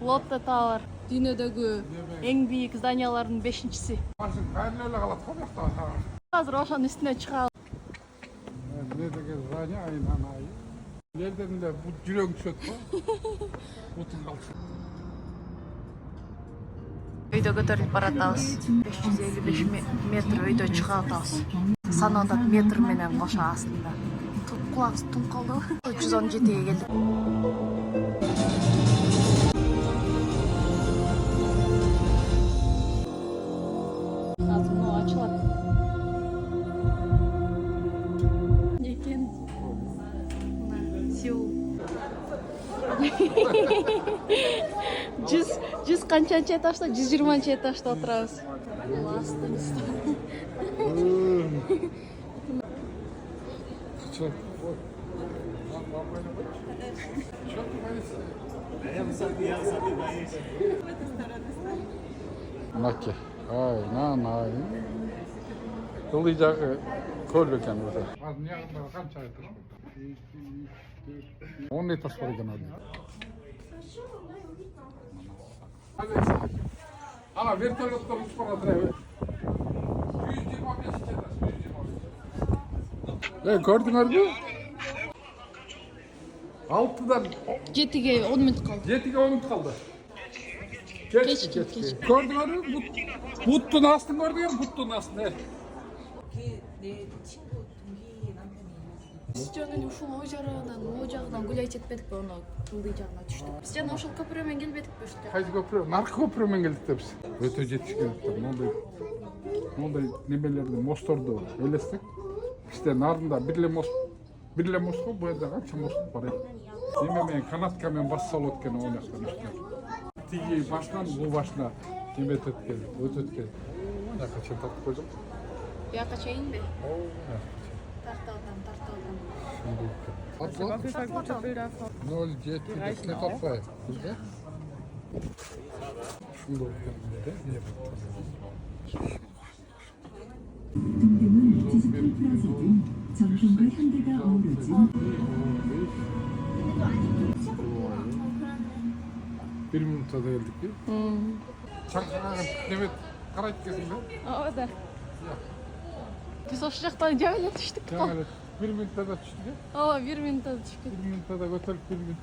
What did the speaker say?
Лотто Tower. Дүйнөдөгү эң бийик зданиялардын 5-чиси. Машин кайра эле калат го бuyakta. Азыр ошонун үстүнө чыгабыз. Ne de zdание aynen ayı. Nereden de bu жүрөң түшөт го. Бутун калчу. Өйдө көтөрүлүп баратабыз. 555 метр өйдө чыга атабыз. Санадаг метр менен кошо астында. Кулак тун калды. 117ге келдик. Азыр мына ачылат. Экен. Мына Сеул. 100 канчанчы этажда, 120 этажда отурабыз. Çok. Nakki. Aynen aynen. Yollayacak kol beken burada. Az niye kaç ay taş? 10 taş var genelde. Ana vertolyotlar uçup baradır evi. 125 taş, 125. Gördün mü? 6'dan 7'ge 10 minut kaldı. 7'ge 10 minut kaldı. Geç. Gördün mü? Buttun astın gördün mü? Buttun astın. 내 친구 동기 남편이 Biz жана ушул ой жарынан, ой жагынан гулять этпедикпи, оны кылдый жагына түштүк. Biz жана ошол көпүрө менен келбедикпи ушул жака? Kaydı köprü, narkı köprümen geldik de biz. Öte жетишкендиктен, мондай немелерди, мостторду элестик. İşte narında birle most go, bu yerде канча мост бар экен. Неме менен канатка менен басса болот экен оң жактан үстүнө. Тиги башынан бул башына немет өткөн, өткөн. Жака чейин тартып койдум. Буяка чейинби? Тарталдан. Atla. 07 ne tatlı. Güzel. Şunu 동대문 디지털 플라자 등 전통과 현대가 어우러진 bir minuta da geldik değil mi? Çankırı'na evet karayip kesinlikle. Aa да. Biz ошол жактан жабыла түштүк. Yani bir minuta da düştük. Ооба, 1 минутта түшкөн. Bir minuta da götürüp bir minuta.